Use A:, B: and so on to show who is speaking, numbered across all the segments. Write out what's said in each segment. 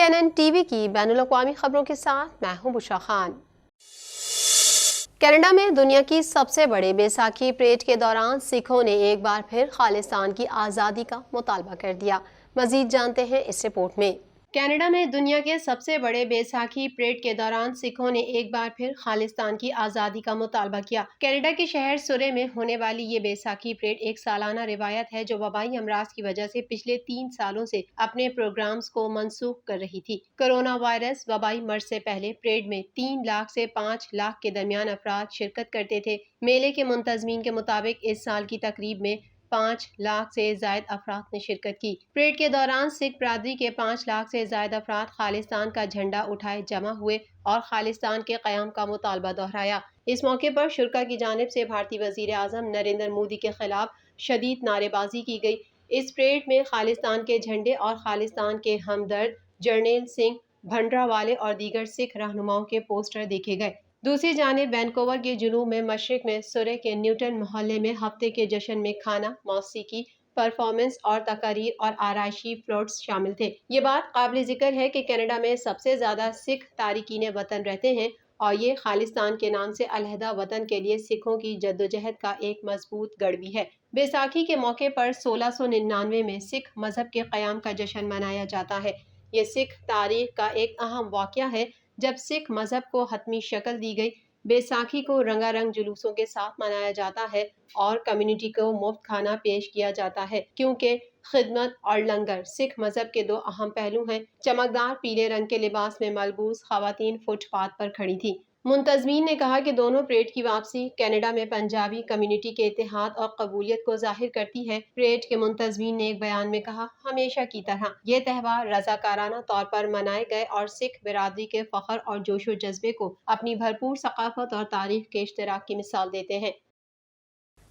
A: CNN TV کی بین الاقوامی خبروں کے ساتھ میں ہوں بشرا خان۔ کینیڈا میں دنیا کی سب سے بڑے بیساکھی پریڈ کے دوران سکھوں نے ایک بار پھر خالصتان کی آزادی کا مطالبہ کر دیا۔ مزید جانتے ہیں اس رپورٹ میں۔ کینیڈا میں دنیا کے سب سے بڑے بیساکھی پریڈ کے دوران سکھوں نے ایک بار پھر خالصتان کی آزادی کا مطالبہ کیا۔ کینیڈا کے شہر سورے میں ہونے والی یہ بیساکھی پریڈ ایک سالانہ روایت ہے جو وبائی امراض کی وجہ سے پچھلے 3 سالوں سے اپنے پروگرامز کو منسوخ کر رہی تھی۔ کرونا وائرس وبائی مرض سے پہلے پریڈ میں 3 لاکھ سے 5 لاکھ کے درمیان افراد شرکت کرتے تھے۔ میلے کے منتظمین کے مطابق اس سال کی تقریب میں 5 لاکھ سے زائد افراد نے شرکت کی۔ پریڈ کے دوران سکھ برادری کے 5 لاکھ سے زائد افراد خالصتان کا جھنڈا اٹھائے جمع ہوئے اور خالصتان کے قیام کا مطالبہ دہرایا۔ اس موقع پر شرکاء کی جانب سے بھارتی وزیر اعظم نریندر مودی کے خلاف شدید نعرے بازی کی گئی۔ اس پریڈ میں خالصتان کے جھنڈے اور خالصتان کے ہمدرد جرنیل سنگھ بھنڈراوالے اور دیگر سکھ رہنماؤں کے پوسٹر دیکھے گئے۔ دوسری جانب وینکوور کے جنوب میں مشرق میں سورے کے نیوٹن محلے میں ہفتے کے جشن میں کھانا، موسیقی، پرفارمنس اور تقاریر اور آرائشی فلوٹس شامل تھے۔ یہ بات قابل ذکر ہے کہ کینیڈا میں سب سے زیادہ سکھ تارکین وطن رہتے ہیں اور یہ خالصتان کے نام سے علیحدہ وطن کے لیے سکھوں کی جدوجہد کا ایک مضبوط گڑھ بھی ہے۔ بیساکھی کے موقع پر 1699 میں سکھ مذہب کے قیام کا جشن منایا جاتا ہے۔ یہ سکھ تاریخ کا ایک اہم واقعہ ہے جب سکھ مذہب کو حتمی شکل دی گئی۔ بیساکھی کو رنگا رنگ جلوسوں کے ساتھ منایا جاتا ہے اور کمیونٹی کو مفت کھانا پیش کیا جاتا ہے کیونکہ خدمت اور لنگر سکھ مذہب کے 2 اہم پہلو ہیں۔ چمکدار پیلے رنگ کے لباس میں ملبوس خواتین فٹ پاتھ پر کھڑی تھیں۔ منتظمین نے کہا کہ دونوں پریڈ کی واپسی کینیڈا میں پنجابی کمیونٹی کے اتحاد اور قبولیت کو ظاہر کرتی ہے۔ پریڈ کے منتظمین نے ایک بیان میں کہا، ہمیشہ کی طرح یہ تہوار رضاکارانہ طور پر منائے گئے اور سکھ برادری کے فخر اور جوش و جذبے کو اپنی بھرپور ثقافت اور تاریخ کے اشتراک کی مثال دیتے ہیں۔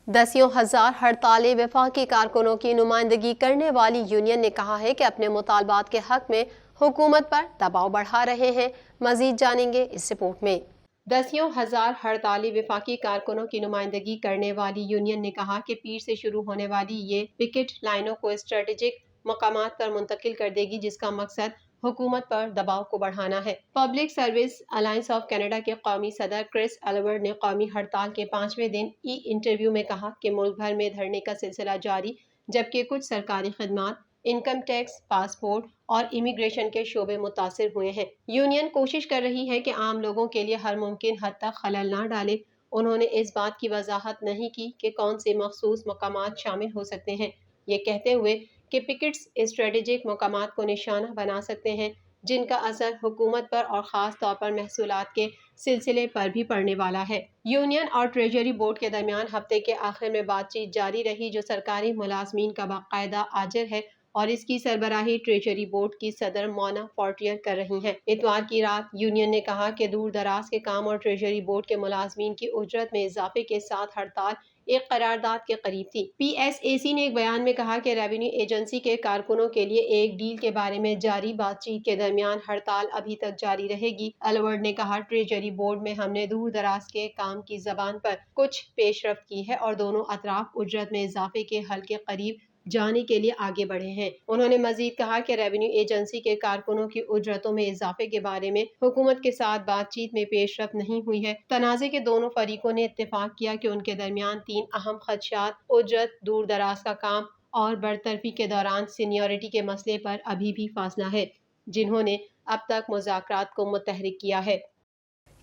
A: 10,000 ہڑتالی وفاقی کارکنوں کی نمائندگی کرنے والی یونین نے کہا ہے کہ اپنے مطالبات کے حق میں حکومت پر دباؤ بڑھا رہے ہیں۔ مزید جانیں گے اس رپورٹ میں۔ 10,000 ہڑتالی وفاقی کارکنوں کی نمائندگی کرنے والی یونین نے کہا کہ پیر سے شروع ہونے والی یہ پکٹ لائنوں کو اسٹریٹجک مقامات پر منتقل کر دے گی جس کا مقصد حکومت پر دباؤ کو بڑھانا ہے۔ Public service alliance of Canada کے قومی صدر کرس ایلورڈ نے قومی ہڑتال کے 5ویں دن انٹرویو میں کہا کہ ملک بھر میں دھرنے کا سلسلہ جاری جبکہ کچھ سرکاری خدمات، انکم ٹیکس، پاسپورٹ اور امیگریشن کے شعبے متاثر ہوئے ہیں۔ یونین کوشش کر رہی ہے کہ عام لوگوں کے لیے ہر ممکن حد تک خلل نہ ڈالے۔ انہوں نے اس بات کی وضاحت نہیں کی کہ کون سے مخصوص مقامات شامل ہو سکتے ہیں، یہ کہتے ہوئے کہ پکٹس اسٹریٹجک مقامات کو نشانہ بنا سکتے ہیں جن کا اثر حکومت پر اور خاص طور پر محصولات کے سلسلے پر بھی پڑنے والا ہے۔ یونین اور ٹریجری بورڈ کے درمیان ہفتے کے آخر میں بات چیت جاری رہی جو سرکاری ملازمین کا باقاعدہ اجر ہے اور اس کی سربراہی ٹریجری بورڈ کی صدر مونا فورٹیئر کر رہی ہیں۔ اتوار کی رات یونین نے کہا کہ دور دراز کے کام اور ٹریجری بورڈ کے ملازمین کی اجرت میں اضافے کے ساتھ ہڑتال ایک قرارداد کے قریب تھی۔ پی ایس اے سی نے ایک بیان میں کہا کہ ریونیو ایجنسی کے کارکنوں کے لیے ایک ڈیل کے بارے میں جاری بات چیت کے درمیان ہڑتال ابھی تک جاری رہے گی۔ ایلورڈ نے کہا، ٹریجری بورڈ میں ہم نے دور دراز کے کام کی زبان پر کچھ پیش رفت کی ہے اور دونوں اطراف اجرت میں اضافے کے حل کے قریب جانے کے لیے آگے بڑھے ہیں۔ انہوں نے مزید کہا کہ ریونیو ایجنسی کے کارکنوں کی اجرتوں میں اضافے کے بارے میں حکومت کے ساتھ بات چیت میں پیش رفت نہیں ہوئی ہے۔ تنازع کے دونوں فریقوں نے اتفاق کیا کہ ان کے درمیان 3 اہم خدشات، اجرت، دور دراز کا کام اور برطرفی کے دوران سینیورٹی کے مسئلے پر ابھی بھی فاصلہ ہے، جنہوں نے اب تک مذاکرات کو متحرک کیا ہے۔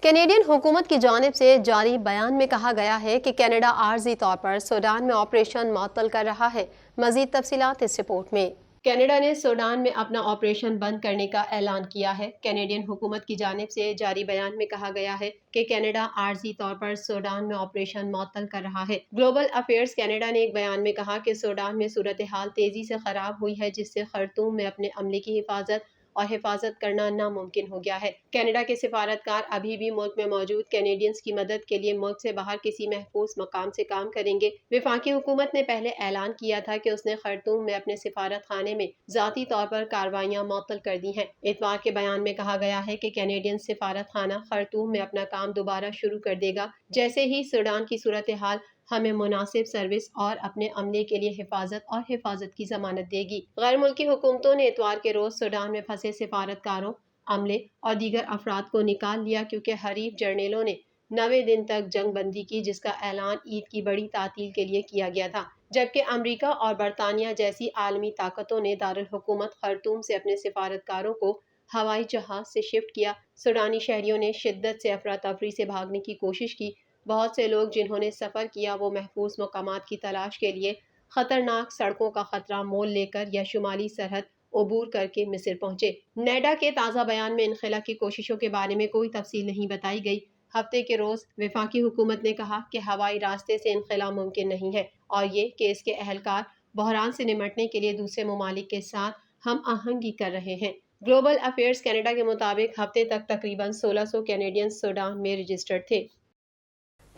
A: کینیڈین حکومت کی جانب سے جاری بیان میں کہا گیا ہے کہ کینیڈا عارضی طور پر سوڈان میں آپریشن معطل کر رہا ہے۔ مزید تفصیلات اس رپورٹ میں۔ کینیڈا نے سوڈان میں اپنا آپریشن بند کرنے کا اعلان کیا ہے۔ کینیڈین حکومت کی جانب سے جاری بیان میں کہا گیا ہے کہ کینیڈا عارضی طور پر سوڈان میں آپریشن معطل کر رہا ہے۔ گلوبل افیئرز کینیڈا نے ایک بیان میں کہا کہ سوڈان میں صورتحال تیزی سے خراب ہوئی ہے جس سے خرطوم میں اپنے عملے کی حفاظت اور حفاظت کرنا ناممکن ہو گیا ہے۔ کینیڈا کے سفارتکار ابھی بھی ملک میں موجود کینیڈینز کی مدد کے لیے ملک سے باہر کسی محفوظ مقام سے کام کریں گے۔ وفاقی حکومت نے پہلے اعلان کیا تھا کہ اس نے خرطوم میں اپنے سفارت خانے میں ذاتی طور پر کارروائیاں معطل کر دی ہیں۔ اتوار کے بیان میں کہا گیا ہے کہ کینیڈین سفارت خانہ خرطوم میں اپنا کام دوبارہ شروع کر دے گا جیسے ہی سوڈان کی صورتحال ہمیں مناسب سروس اور اپنے عملے کے لیے حفاظت کی ضمانت دے گی۔ غیر ملکی حکومتوں نے اتوار کے روز سوڈان میں پھنسے سفارتکاروں، عملے اور دیگر افراد کو نکال لیا کیونکہ حریف جرنیلوں نے 90 دن تک جنگ بندی کی، جس کا اعلان عید کی بڑی تعطیل کے لیے کیا گیا تھا، جبکہ امریکہ اور برطانیہ جیسی عالمی طاقتوں نے دارالحکومت خرطوم سے اپنے سفارتکاروں کو ہوائی جہاز سے شفٹ کیا۔ سوڈانی شہریوں نے شدت سے افراتفری سے بھاگنے کی کوشش کی۔ بہت سے لوگ جنہوں نے سفر کیا وہ محفوظ مقامات کی تلاش کے لیے خطرناک سڑکوں کا خطرہ مول لے کر یا شمالی سرحد عبور کر کے مصر پہنچے۔ نیڈا کے تازہ بیان میں انخلا کی کوششوں کے بارے میں کوئی تفصیل نہیں بتائی گئی۔ ہفتے کے روز وفاقی حکومت نے کہا کہ ہوائی راستے سے انخلا ممکن نہیں ہے اور یہ کہ اس کے اہلکار بحران سے نمٹنے کے لیے دوسرے ممالک کے ساتھ ہم آہنگی کر رہے ہیں۔ گلوبل افیئرز کینیڈا کے مطابق ہفتے تک تقریباً 1600 کینیڈین سوڈان میں رجسٹرڈ تھے۔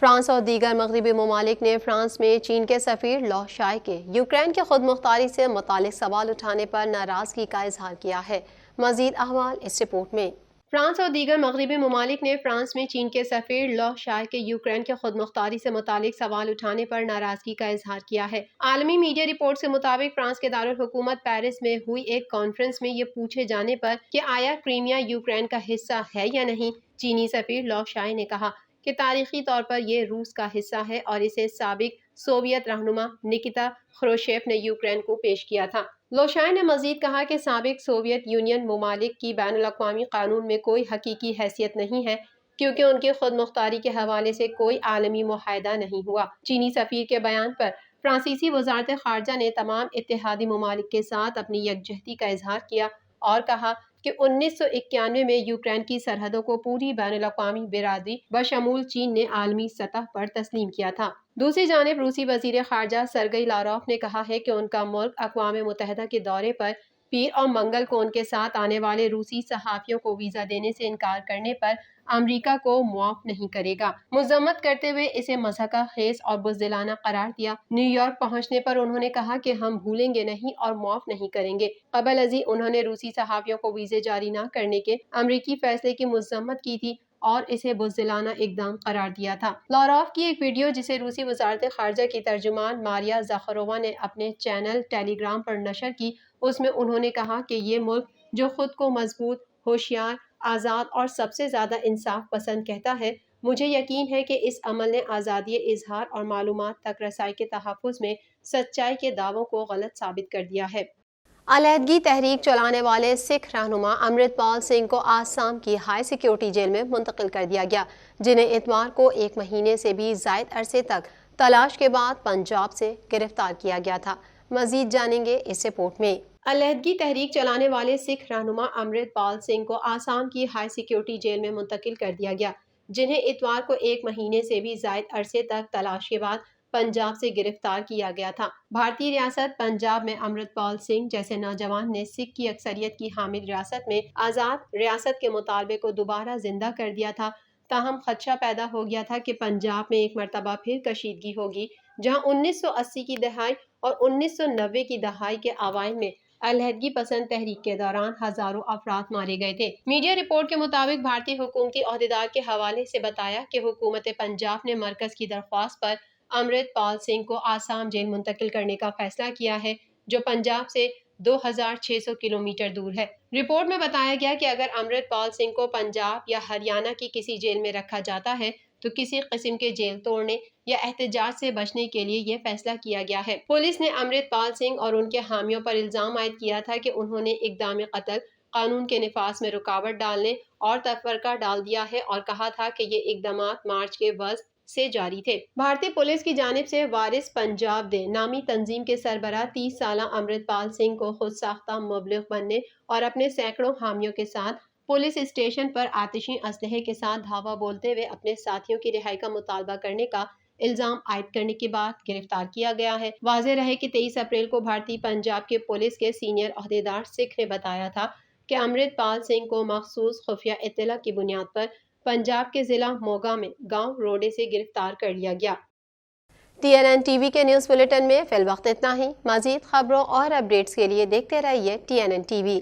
A: فرانس اور دیگر مغربی ممالک نے فرانس میں چین کے سفیر لو شائے کے یوکرین کی خود مختاری سے متعلق سوال اٹھانے پر ناراضگی کا اظہار کیا ہے۔ مزید احوال اس رپورٹ میں۔ فرانس اور دیگر مغربی ممالک نے فرانس میں چین کے سفیر لو شائے کے یوکرین کی خود مختاری سے متعلق سوال اٹھانے پر ناراضگی کا اظہار کیا ہے۔ عالمی میڈیا رپورٹ کے مطابق فرانس کے دارالحکومت پیرس میں ہوئی ایک کانفرنس میں یہ پوچھے جانے پر کہ آیا کرائمیا یوکرین کا حصہ ہے یا نہیں، چینی سفیر لو شائے نے کہا کہ تاریخی طور پر یہ روس کا حصہ ہے اور اسے سابق سوویت رہنما نکیتا خروشچیف نے یوکرین کو پیش کیا تھا۔ لو شائے نے مزید کہا کہ سابق سوویت یونین ممالک کی بین الاقوامی قانون میں کوئی حقیقی حیثیت نہیں ہے کیونکہ ان کی خود مختاری کے حوالے سے کوئی عالمی معاہدہ نہیں ہوا۔ چینی سفیر کے بیان پر فرانسیسی وزارت خارجہ نے تمام اتحادی ممالک کے ساتھ اپنی یکجہتی کا اظہار کیا اور کہا کہ 1991 میں یوکرین کی سرحدوں کو پوری بین الاقوامی برادری بشمول چین نے عالمی سطح پر تسلیم کیا تھا۔ دوسری جانب روسی وزیر خارجہ سرگئی لاروف نے کہا ہے کہ ان کا ملک اقوام متحدہ کے دورے پر پیر اور منگل کو ان کے ساتھ آنے والے روسی صحافیوں کو ویزا دینے سے انکار کرنے پر امریکہ کو معاف نہیں کرے گا۔ مذمت کرتے ہوئے اسے مضحکہ خیز اور بزدلانہ قرار دیا۔ نیو یارک پہنچنے پر انہوں نے کہا کہ ہم بھولیں گے نہیں اور معاف نہیں کریں گے۔ قبل ازیں انہوں نے روسی صحافیوں کو ویزے جاری نہ کرنے کے امریکی فیصلے کی مذمت کی تھی اور اسے بزدلانہ اقدام قرار دیا تھا۔ لاروف کی ایک ویڈیو جسے روسی وزارت خارجہ کی ترجمان ماریا زاخرووا نے اپنے چینل ٹیلی گرام پر نشر کی، اس میں انہوں نے کہا کہ یہ ملک جو خود کو مضبوط، ہوشیار، آزاد اور سب سے زیادہ انصاف پسند کہتا ہے، مجھے یقین ہے کہ اس عمل نے آزادی اظہار اور معلومات تک رسائی کے تحفظ میں سچائی کے دعووں کو غلط ثابت کر دیا ہے۔ علیحدگی تحریک چلانے والے سکھ رہنما امرت پال سنگھ کو آسام کی ہائی سیکیورٹی جیل میں منتقل کر دیا گیا، جنہیں اتوار کو 1 مہینے سے بھی زائد عرصے تک تلاش کے بعد پنجاب سے گرفتار کیا گیا تھا۔ مزید جانیں گے اس رپورٹ میں۔ علیحدگی تحریک چلانے والے سکھ رہنما امرت پال سنگھ کو آسام کی ہائی سیکیورٹی جیل میں منتقل کر دیا گیا، جنہیں اتوار کو 1 مہینے سے بھی زائد عرصے تک تلاش کے بعد پنجاب سے گرفتار کیا گیا تھا۔ بھارتی ریاست پنجاب میں امرت پال سنگھ جیسے نوجوان نے سکھ کی اکثریت کی حامل ریاست میں آزاد ریاست کے مطالبے کو دوبارہ زندہ کر دیا تھا۔ تاہم خدشہ پیدا ہو گیا تھا کہ پنجاب میں ایک مرتبہ پھر کشیدگی ہوگی، جہاں 1980 کی دہائی اور 1990 کی دہائی کے اوائل میں علیحدگی پسند تحریک کے دوران ہزاروں افراد مارے گئے تھے۔ میڈیا رپورٹ کے مطابق بھارتی حکومتی عہدیدار کے حوالے سے بتایا کہ حکومت پنجاب نے مرکز کی درخواست پر امرت پال سنگھ کو آسام جیل منتقل کرنے کا فیصلہ کیا ہے، جو پنجاب سے 2600 کلومیٹر دور ہے۔ رپورٹ میں بتایا گیا کہ اگر امرت پال سنگھ کو پنجاب یا ہریانہ کی کسی جیل میں رکھا جاتا ہے تو کسی قسم کے جیل توڑنے یا احتجاج سے بچنے کے لیے یہ فیصلہ کیا گیا ہے۔ پولیس نے امرت پال سنگھ اور ان کے حامیوں پر الزام عائد کیا تھا کہ انہوں نے اقدام قتل، قانون کے نفاذ میں رکاوٹ ڈالنے اور تفرقہ ڈال دیا ہے اور کہا تھا کہ یہ اقدامات مارچ کے وسط سے جاری تھے۔ بھارتی پولیس کی جانب سے وارث پنجاب دے نامی تنظیم کے سربراہ 30 سالہ امرت پال سنگھ کو خود ساختہ مبلغ بننے اور اپنے سینکڑوں حامیوں کے ساتھ پولیس اسٹیشن پر آتشی اسلحے کے ساتھ دھاوا بولتے ہوئے اپنے ساتھیوں کی رہائی کا مطالبہ کرنے کا الزام عائد کرنے کے بعد گرفتار کیا گیا ہے۔ واضح رہے کہ 23 اپریل کو بھارتی پنجاب کے پولیس کے سینئر عہدیدار سکھ نے بتایا تھا کہ امرت پال سنگھ کو مخصوص خفیہ اطلاع کی بنیاد پر پنجاب کے ضلع موگا میں گاؤں روڈے سے گرفتار کر لیا گیا۔ TNN TV کے نیوز بلیٹن میں فی الوقت اتنا ہی۔ مزید خبروں اور اپڈیٹس کے لیے دیکھتے رہیے TNN TV۔